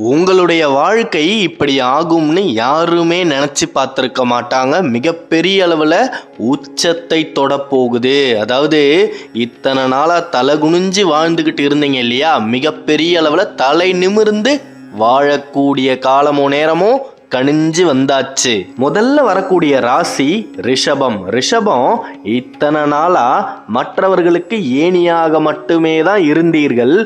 உங்களுடைய வாழ்க்கை இப்படி ஆகும்னு யாருமே நினச்சி பார்த்துருக்க மாட்டாங்க. மிகப்பெரிய அளவில் உச்சத்தை தொடப்போகுது. அதாவது இத்தனை நாளாக தலை குனிஞ்சு வாழ்ந்துக்கிட்டு இருந்தீங்க இல்லையா, மிகப்பெரிய அளவில் தலை நிமிர்ந்து வாழக்கூடிய காலமோ நேரமோ கணிஞ்சு வந்தாச்சு. முதல்ல வரக்கூடிய ராசி ரிஷபம். ரிஷபம் இத்தனை நாளா மற்றவர்களுக்கு ஏணியாக மட்டுமே தான் இருந்தீர்கள்.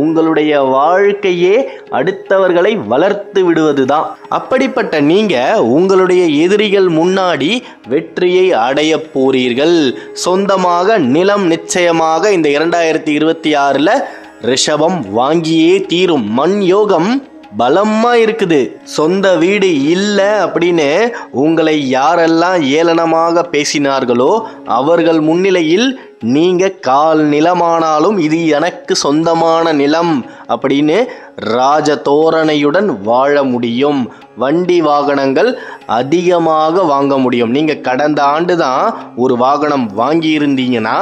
உங்களுடைய வாழ்க்கையே அடுத்தவர்களை வளர்த்து விடுவதுதான். அப்படிப்பட்ட நீங்க உங்களுடைய எதிரிகள் முன்னாடி வெற்றியை அடைய போறீர்கள். சொந்தமாக நிலம் நிச்சயமாக இந்த 2026ல் ரிஷபம் வாங்கியே தீரும். மண் யோகம் பலமா இருக்குது. சொந்த வீடு இல்லை அப்படின்னு உங்களை யாரெல்லாம் ஏளனமாக பேசினார்களோ அவர்கள் முன்னிலையில் நீங்க கால் நிலமானாலும் இது எனக்கு சொந்தமான நிலம் அப்படின்னு ராஜ தோரணையுடன் வாழ முடியும். வண்டி வாகனங்கள் அதிகமாக வாங்க முடியும். நீங்க கடந்த ஆண்டு தான் ஒரு வாகனம் வாங்கி இருந்தீங்கன்னா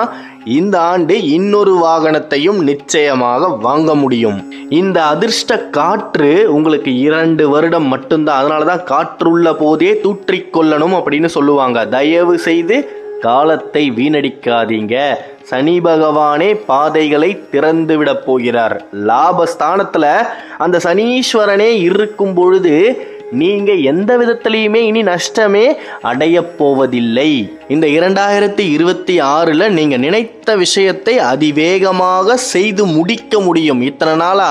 இந்த ஆண்டு இன்னொரு வாகனத்தையும் நிச்சயமாக வாங்க முடியும். இந்த அதிர்ஷ்ட காற்று உங்களுக்கு 2 வருடம் மட்டும்தான். அதனாலதான் காற்றுள்ள போதே தூற்றிக்கொள்ளணும் அப்படின்னு சொல்லுவாங்க. தயவு செய்து காலத்தை வீணடிக்காதீங்க. சனி பகவானே பாதைகளை திறந்து விட போகிறார். லாபஸ்தானத்துல அந்த சனீஸ்வரனே இருக்கும் பொழுது நீங்க எந்த விதத்திலையுமே இனி நஷ்டமே அடைய போவதில்லை. இந்த 2026ல் நீங்க நினைத்த விஷயத்தை அதிவேகமாக செய்து முடிக்க முடியும். இத்தனை நாளா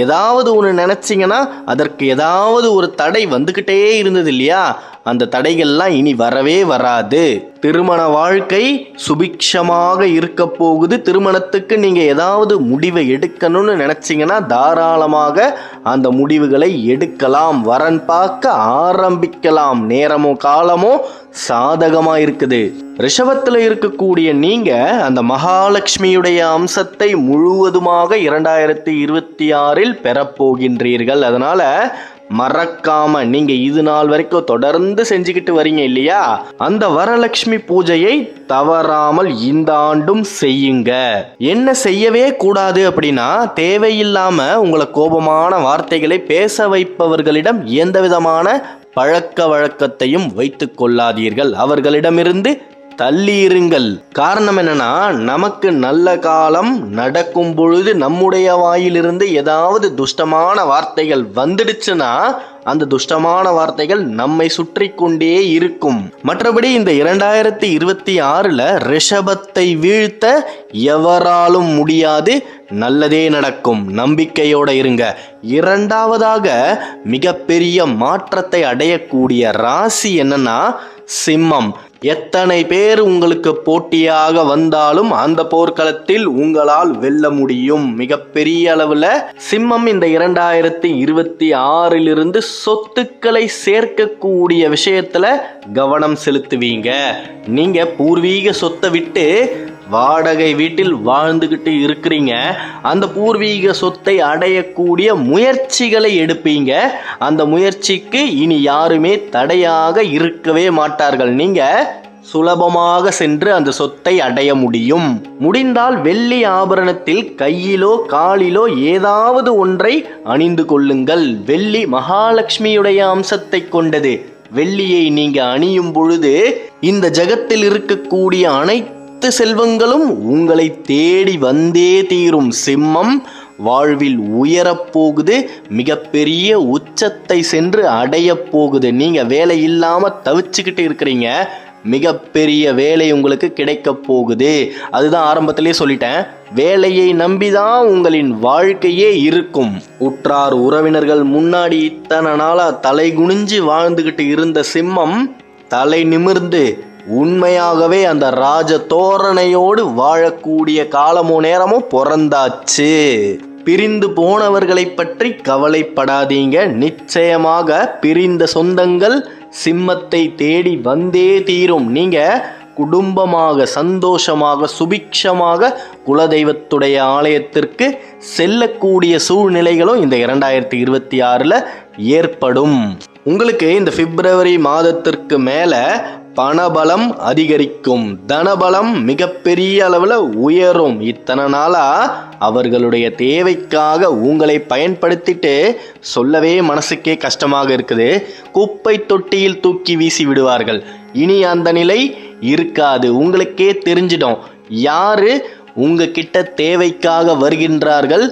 ஏதாவது ஒன்று நினைச்சிங்கன்னா அதற்கு ஏதாவது ஒரு தடை வந்துக்கிட்டே இருந்தது இல்லையா, அந்த தடைகள்லாம் இனி வரவே வராது. திருமண வாழ்க்கை சுபிக்ஷமாக இருக்க போகுது. திருமணத்துக்கு நீங்க ஏதாவது முடிவை எடுக்கணும்னு நினைச்சீங்கன்னா தாராளமாக அந்த முடிவுகளை எடுக்கலாம். வரன் பார்க்க ஆரம்பிக்கலாம். நேரமோ காலமோ சாதகமா இருக்குது. ரிஷபத்தில் இருக்கக்கூடிய நீங்க அந்த மகாலட்சுமியுடைய அம்சத்தை முழுவதுமாக 2026ல் பெறப்போகின்றீர்கள். அதனால மறக்காம நீங்க இது நாள் வரைக்கும் தொடர்ந்து செஞ்சுக்கிட்டு வரீங்க இல்லையா, அந்த வரலட்சுமி பூஜையை தவறாமல் இந்த ஆண்டும் செய்யுங்க. என்ன செய்யவே கூடாது அப்படின்னா, தேவையில்லாம உங்களை கோபமான வார்த்தைகளை பேச வைப்பவர்களிடம் எந்த விதமான பழக்க வழக்கத்தையும் வைத்துக் கொள்ளாதீர்கள். அவர்களிடமிருந்து தள்ளியிருங்கள். காரணம் என்னன்னா, நமக்கு நல்ல காலம் நடக்கும் பொழுது நம்முடைய வாயிலிருந்து ஏதாவது துஷ்டமான வார்த்தைகள் வந்துடுச்சுன்னா அந்த துஷ்டமான வார்த்தைகள் நம்மை சுற்றி கொண்டே இருக்கும். மற்றபடி இந்த 2026ல் ரிஷபத்தை வீழ்த்த எவராலும் முடியாது. நல்லதே நடக்கும். நம்பிக்கையோட இருங்க. இரண்டாவதாக மிகப்பெரிய மாற்றத்தை அடையக்கூடிய ராசி என்னன்னா சிம்மம். எத்தனை பேர் உங்களுக்கு போட்டியாக வந்தாலும் அந்த போர்க்களத்தில் உங்களால் வெல்ல முடியும். மிகப்பெரிய அளவில் சிம்மம் இந்த 2026லிருந்து சொத்துக்களை சேர்க்கக்கூடிய விஷயத்துல கவனம் செலுத்துவீங்க. நீங்க பூர்வீக சொத்தை விட்டு வாடகை வீட்டில் வாழ்ந்துகிட்டு இருக்கிறீங்க. அந்த பூர்வீக சொத்தை அடையக்கூடிய முயற்சிகளை எடுப்பீங்க. அந்த முயற்சிக்கு இனி யாருமே தடையாக இருக்கவே மாட்டார்கள். நீங்க சுலபமாக சென்று அந்த சொத்தை அடைய முடியும். முடிந்தால் வெள்ளி ஆபரணத்தில் கையிலோ காலிலோ ஏதாவது ஒன்றை அணிந்து கொள்ளுங்கள். வெள்ளி மகாலட்சுமியுடைய அம்சத்தை கொண்டது. வெள்ளியை நீங்க அணியும் பொழுது இந்த ஜகத்தில் இருக்கக்கூடிய அனைத்து செல்வங்களும் உங்களை தேடி வந்தே தீரும். சிம்மம் வாழ்வில் உயரப்போகுது. மிகப்பெரிய உச்சத்தை சென்று அடைய போகுது. நீங்க வேலை இல்லாம தவிச்சுக்கிட்டு இருக்கிறீங்க, மிகப்பெரிய வேலை உங்களுக்கு கிடைக்க போகுது. அதுதான் ஆரம்பத்திலே சொல்லிட்டேன், வேலையை நம்பிதான் உங்களின் வாழ்க்கையே இருக்கும். உற்றார் உறவினர்கள் முன்னாடி இத்தனை நாளா தலை குனிஞ்சு வாழ்ந்துகிட்டு இருந்த சிம்மம் தலை நிமிர்ந்து உண்மையாகவே அந்த ராஜ தோரணையோடு வாழக்கூடிய காலமோ நேரமோ பிறந்தாச்சு. பிரிந்து போனவர்களை பற்றி கவலைப்படாதீங்க. நிச்சயமாக பிரிந்த சொந்தங்கள் சிம்மத்தை தேடி வந்தே தீரும். நீங்க குடும்பமாக சந்தோஷமாக சுபிக்ஷமாக குலதெய்வத்துடைய ஆலயத்திற்கு செல்லக்கூடிய சூழ்நிலைகளும் இந்த 2026ல் ஏற்படும். உங்களுக்கு இந்த பிப்ரவரி மாதத்திற்கு மேல பணபலம் அதிகரிக்கும், தனபலம் மிகப்பெரிய அளவில் உயரும். இத்தனை நாளா அவர்களுடைய தேவைக்காக உங்களை பயன்படுத்திட்டு சொல்லவே மனசுக்கே கஷ்டமாக இருக்குது, குப்பை தொட்டியில் தூக்கி வீசி விடுவார்கள். இனி அந்த நிலை இருக்காது. உங்களுக்கே தெரிஞ்சிடும் யாரு உங்ககிட்ட தேவைக்காக வருகின்றார்கள்,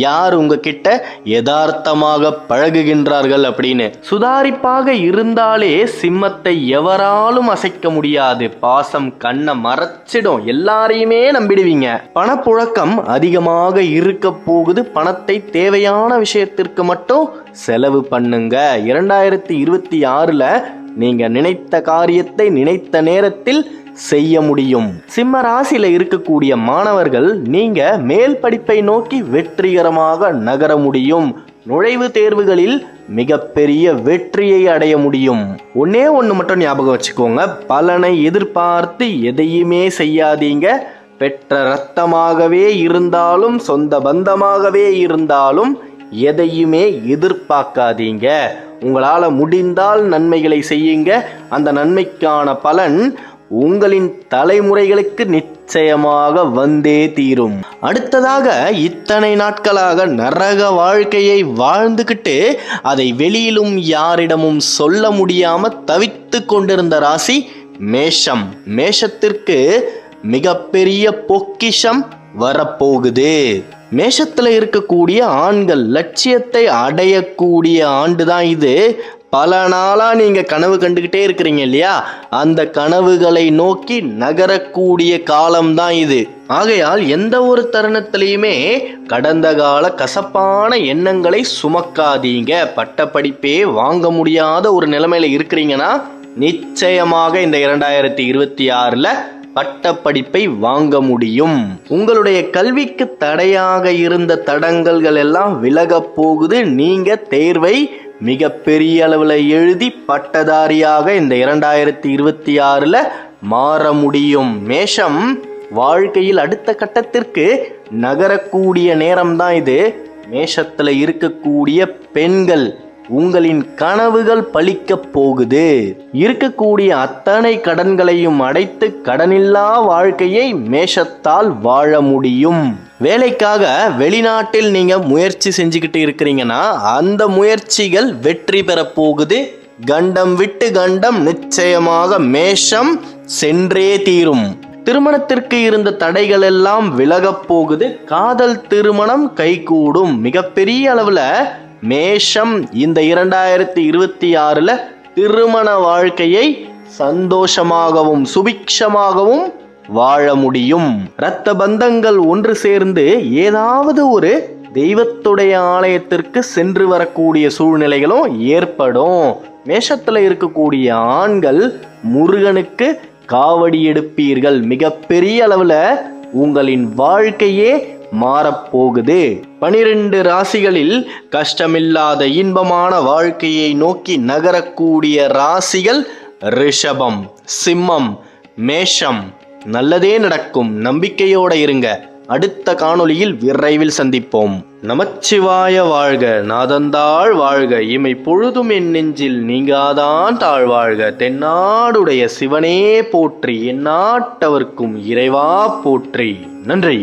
யார் உங்ககிட்ட யதார்த்தமாக பழகுகின்றார்கள் அப்படின்னு. சுதாரிப்பாக இருந்தாலே சிம்மத்தை எவராலும் அசைக்க முடியாது. பாசம் கண்ணை மறைச்சிடும், எல்லாரையுமே நம்பிடுவீங்க. பணப்புழக்கம் அதிகமாக இருக்க போகுது. பணத்தை தேவையான விஷயத்திற்கு மட்டும் செலவு பண்ணுங்க. 2026ல நீங்க நினைத்த காரியத்தை நினைத்த நேரத்தில் செய்ய முடியும். சிம்ம ராசியில இருக்கக்கூடிய மாணவர்கள் நீங்க மேல் படிப்பை நோக்கி வெற்றிகரமாக நகர முடியும். நுழைவு தேர்வுகளில் மிகப்பெரிய வெற்றியை அடைய முடியும். ஒன்னே ஒன்று மட்டும் ஞாபகம் வச்சுக்கோங்க, பலனை எதிர்பார்த்து எதையுமே செய்யாதீங்க. பெற்ற ரத்தமாகவே இருந்தாலும் சொந்த பந்தமாகவே இருந்தாலும் எதையுமே எதிர்பார்க்காதீங்க. உங்களால் முடிந்தால் நன்மைகளை செய்யுங்க. அந்த நன்மைக்கான பலன் உங்களின் தலைமுறைகளுக்கு நிச்சயமாக வந்தே தீரும். அடுத்ததாக, இத்தனை நாட்களாக நரக வாழ்க்கையை வாழ்ந்துகிட்டு அதை வெளியிலும் யாரிடமும் சொல்ல முடியாம தவித்து கொண்டிருந்த ராசி மேஷம். மேஷத்திற்கு மிகப்பெரிய பொக்கிஷம் வரப்போகுது. மேஷத்துல இருக்கக்கூடிய ஆண்கள் லட்சியத்தை அடையக்கூடிய ஆண்டு தான் இது. பல நாளா நீங்க கனவு கண்டுகிட்டே இருக்கிறீங்க இல்லையா, அந்த கனவுகளை நோக்கி நகரக்கூடிய காலம்தான் இது. ஆகையால் எந்த ஒரு தருணத்திலையுமே கடந்த கால கசப்பான எண்ணங்களை சுமக்காதீங்க. பட்டப்படிப்பே வாங்க முடியாத ஒரு நிலைமையில இருக்கிறீங்கன்னா நிச்சயமாக இந்த 2026ல பட்டப்படிப்பை வாங்க முடியும். உங்களுடைய கல்விக்கு தடையாக இருந்த தடங்கல்கள் எல்லாம் விலக போகுது. நீங்க தேர்வை மிகப்பெரிய அளவில் எழுதி பட்டதாரியாக இந்த 2026ல மாற முடியும். மேஷம் வாழ்க்கையில் அடுத்த கட்டத்திற்கு நகரக்கூடிய நேரம்தான் இது. மேஷத்துல இருக்கக்கூடிய பெண்கள் உங்களின் கனவுகள் பலிக்க போகுது. இருக்கக்கூடிய அத்தனை கடன்களையும் அடைத்து கடனில்லா வாழ்க்கையை மேஷத்தால் வாழ முடியும். வேலைக்காக வெளிநாட்டில் நீங்க முயற்சி செஞ்சுக்கிட்டு இருக்கிறீங்கன்னா அந்த முயற்சிகள் வெற்றி பெற போகுது. கண்டம் விட்டு கண்டம் நிச்சயமாக மேஷம் சென்றே தீரும். திருமணத்திற்கு இருந்த தடைகள் எல்லாம் விலகப் போகுது. காதல் திருமணம் கைகூடும். மிகப்பெரிய அளவுல மேஷம் இந்த 2026ல திருமண வாழ்க்கையை சந்தோஷமாகவும் சுபிக்ஷமாகவும் வாழ முடியும். இரத்த பந்தங்கள் ஒன்று சேர்ந்து ஏதாவது ஒரு தெய்வத்துடைய ஆலயத்திற்கு சென்று வரக்கூடிய சூழ்நிலைகளும் ஏற்படும். மேஷத்துல இருக்கக்கூடிய ஆண்கள் முருகனுக்கு காவடி எடுப்பீர்கள். மிகப்பெரிய அளவுல உங்களின் வாழ்க்கையே மாறப்போகுது. 12 ராசிகளில் கஷ்டமில்லாத இன்பமான வாழ்க்கையை நோக்கி நகரக்கூடிய ராசிகள் ரிஷபம், சிம்மம், மேஷம். நல்லதே நடக்கும். நம்பிக்கையோட இருங்க. அடுத்த காணொளியில் விரைவில் சந்திப்போம். நமச்சிவாய வாழ்க, நாதந்தாள் வாழ்க, இமை பொழுதும் என் நெஞ்சில் நீங்காதான் தாழ்வாழ்க. தென்னாடுடைய சிவனே போற்றி, எந்நாட்டவர்க்கும் இறைவா போற்றி. நன்றி.